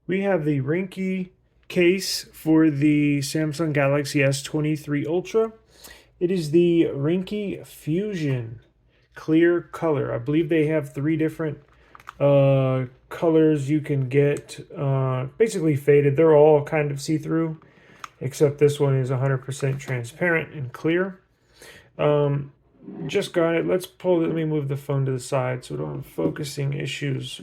We have the Ringke case for the Samsung Galaxy S23 Ultra. It is the Ringke Fusion clear color. I believe they have three different colors you can get, basically faded. They're all kind of see-through, except this one is 100% transparent and clear. Just got it. Let's pull it. Let me move the phone to the side so we don't have focusing issues.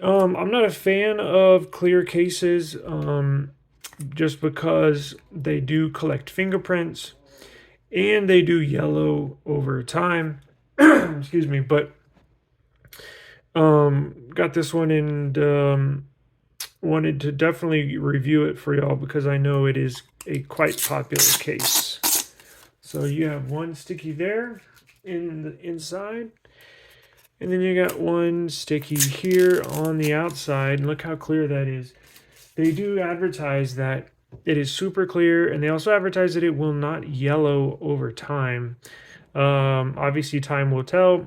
I'm not a fan of clear cases, just because they do collect fingerprints and they do yellow over time. Excuse me, but got this one and wanted to definitely review it for y'all because I know it is a quite popular case. So you have one sticky there in the inside. And then you got one sticky here on the outside. And look how clear that is. They do advertise that it is super clear, and they also advertise that it will not yellow over time. Obviously, time will tell.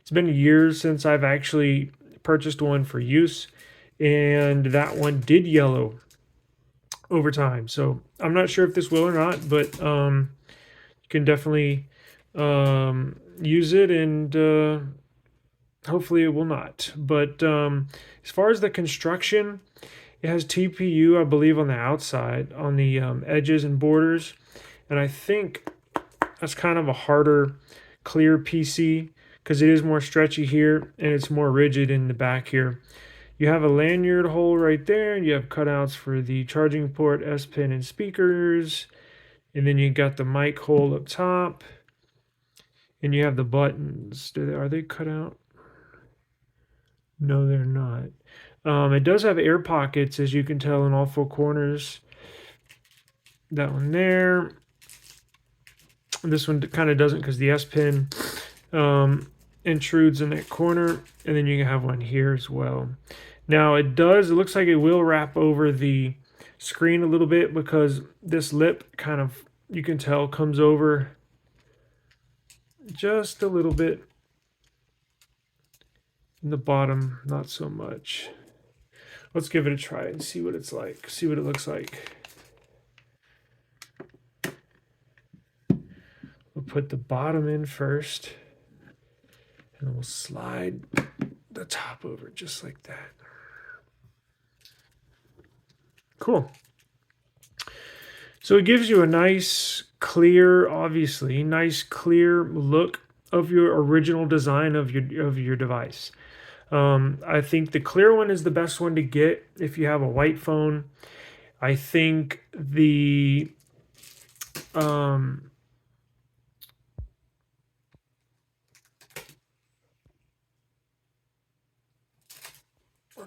It's been years since I've actually purchased one for use, and that one did yellow over time. So I'm not sure if this will or not, but you can definitely use it, and hopefully it will not. But as far as the construction, it has TPU, I believe, on the outside, on the edges and borders. And I think that's kind of a harder, clear PC because it is more stretchy here and it's more rigid in the back here. You have a lanyard hole right there, and you have cutouts for the charging port, S Pen, and speakers. And then you got the mic hole up top. And you have the buttons. Are they cut out? No, they're not. It does have air pockets, as you can tell, in all four corners. That one there. This one kind of doesn't because the S Pen intrudes in that corner. And then you have one here as well. Now, it looks like it will wrap over the screen a little bit because this lip kind of, you can tell, comes over just a little bit. In the bottom, not so much. Let's give it a try and see what it's like. See what it looks like. We'll put the bottom in first. And then we'll slide the top over just like that. Cool. So it gives you a nice, clear, obviously, nice, clear look of your original design of your device. I think the clear one is the best one to get if you have a white phone. I think the what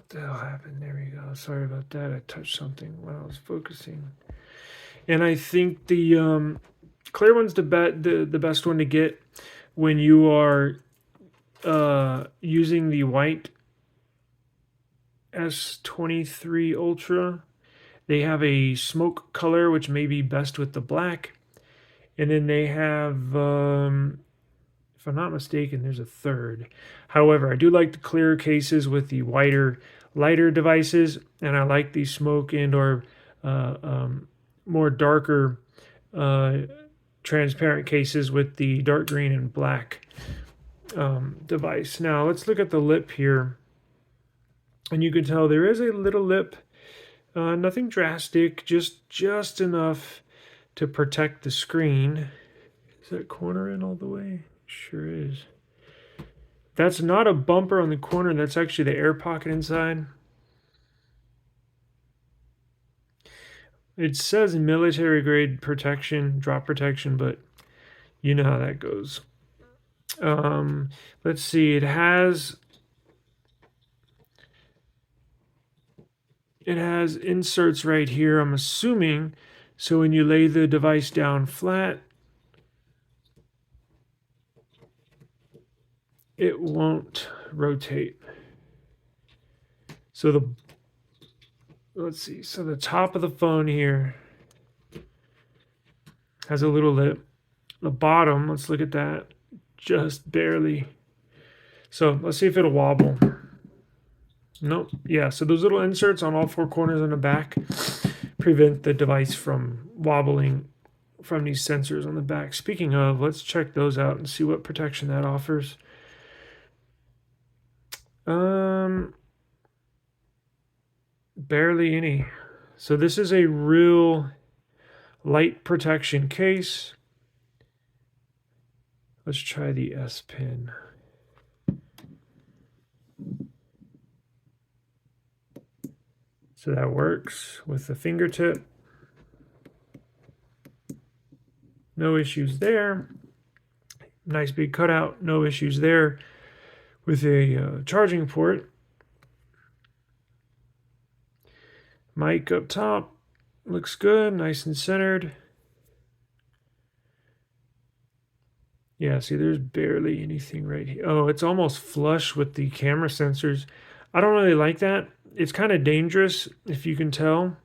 the hell happened? There we go. Sorry about that. I touched something while I was focusing. And I think the clear one's the best one to get when you are using the white S23 Ultra. They have a smoke color, which may be best with the black. And then they have, if I'm not mistaken, there's a third. However, I do like the clearer cases with the lighter devices. And I like the smoke and or more darker transparent cases with the dark green and black device. Now let's look at the lip here, and you can tell there is a little lip, nothing drastic, just enough to protect the screen. Is that corner in all the way? Sure is. That's not a bumper on the corner, that's actually the air pocket inside. It says military grade protection, drop protection, but you know how that goes. Let's see, it has inserts right here, I'm assuming, so when you lay the device down flat, it won't rotate. So let's see, so the top of the phone here has a little lip. The bottom, let's look at that, just barely. So let's see if it'll wobble. Nope. Yeah, so those little inserts on all four corners on the back prevent the device from wobbling from these sensors on the back. Speaking of, let's check those out and see what protection that offers. Barely any. So this is a real light protection case. Let's try the S Pen. So that works with the fingertip. No issues there. Nice big cutout. No issues there with a charging port. Mic up top. Looks good. Nice and centered. Yeah, see, there's barely anything right here. Oh, it's almost flush with the camera sensors. I don't really like that. It's kind of dangerous, if you can tell,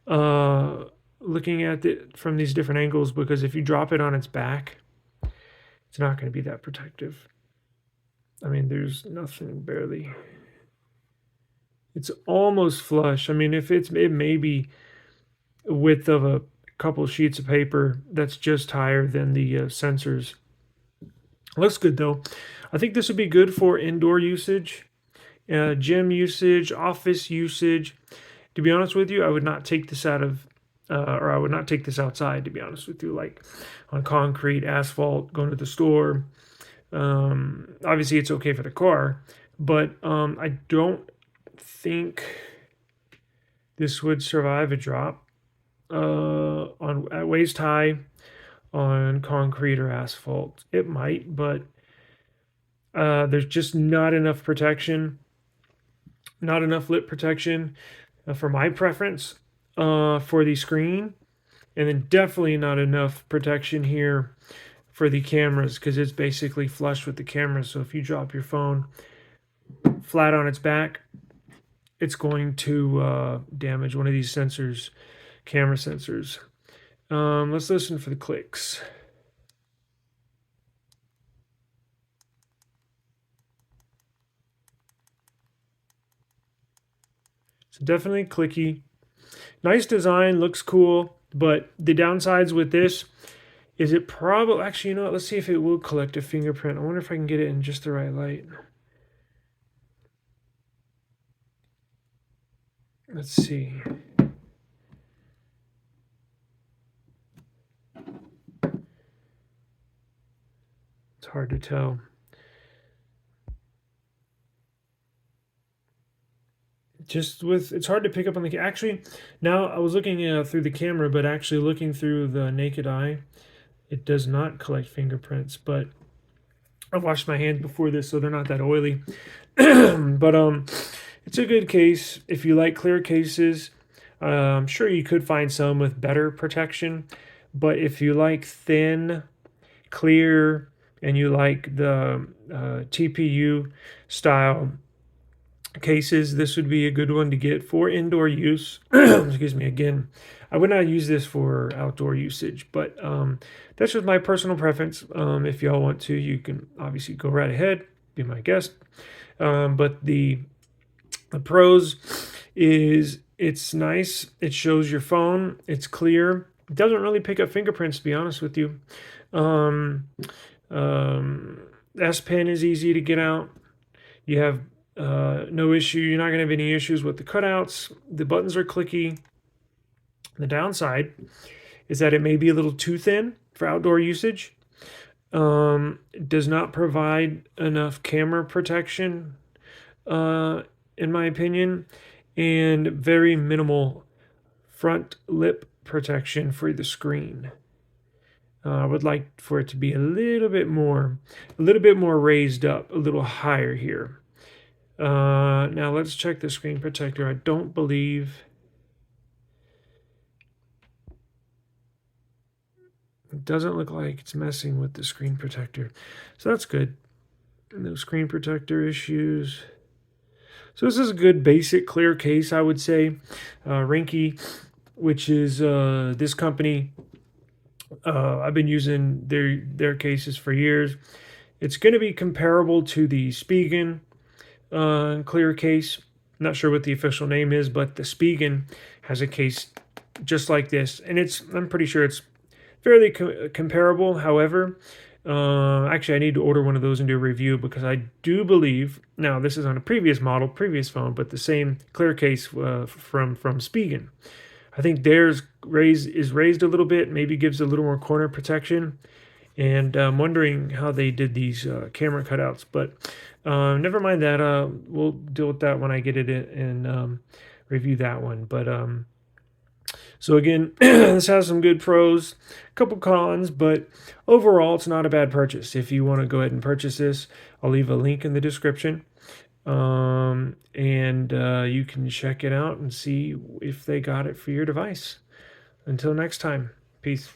looking at it from these different angles, because if you drop it on its back, it's not going to be that protective. I mean, there's nothing barely. It's almost flush. I mean, it may be a width of a couple sheets of paper that's just higher than the sensors. Looks good though. I think this would be good for indoor usage, gym usage, office usage. To be honest with you, I would not take this out of, or I would not take this outside, to be honest with you, like on concrete, asphalt, going to the store. Obviously, it's okay for the car, but I don't think this would survive a drop at waist high on concrete or asphalt. It might, but there's just not enough protection, not enough lip protection for my preference for the screen, and then definitely not enough protection here for the cameras, because it's basically flush with the camera. So if you drop your phone flat on its back, it's going to damage one of these sensors, camera sensors. Let's listen for the clicks. So definitely clicky. Nice design, looks cool, but the downsides with this is it probably, actually, you know what, let's see if it will collect a fingerprint. I wonder if I can get it in just the right light. Let's see. It's hard to tell. It's hard to pick up on the, actually, now I was looking through the camera, but actually looking through the naked eye, it does not collect fingerprints, but I've washed my hands before this, so they're not that oily. But it's a good case. If you like clear cases, I'm sure you could find some with better protection, but if you like thin, clear, and you like the TPU style cases, this would be a good one to get for indoor use. Excuse me. Again, I would not use this for outdoor usage, but that's just my personal preference. If y'all want to, you can obviously go right ahead, be my guest. But the pros is it's nice. It shows your phone. It's clear. It doesn't really pick up fingerprints, to be honest with you. S Pen is easy to get out. You have no issue. You're not going to have any issues with the cutouts. The buttons are clicky. The downside is that it may be a little too thin for outdoor usage. It does not provide enough camera protection, in my opinion, and very minimal front lip protection for the screen. I would like for it to be a little bit more raised up, a little higher here. Now let's check the screen protector. I don't believe it doesn't look like it's messing with the screen protector, so that's good. No screen protector issues. So this is a good basic clear case, I would say. Ringke, which is this company, I've been using their cases for years. It's going to be comparable to the Spigen clear case. not sure what the official name is, but the Spigen has a case just like this, and I'm pretty sure it's fairly comparable. However, actually, I need to order one of those and do a review, because I do believe, now this is on a previous model, previous phone, but the same clear case from Spigen. I think theirs is raised a little bit, maybe gives a little more corner protection, and I'm wondering how they did these camera cutouts. But never mind that. We'll deal with that when I get it in and review that one. But so again, this has some good pros, a couple cons, but overall, it's not a bad purchase. If you want to go ahead and purchase this, I'll leave a link in the description. And you can check it out and see if they got it for your device. Until next time, peace.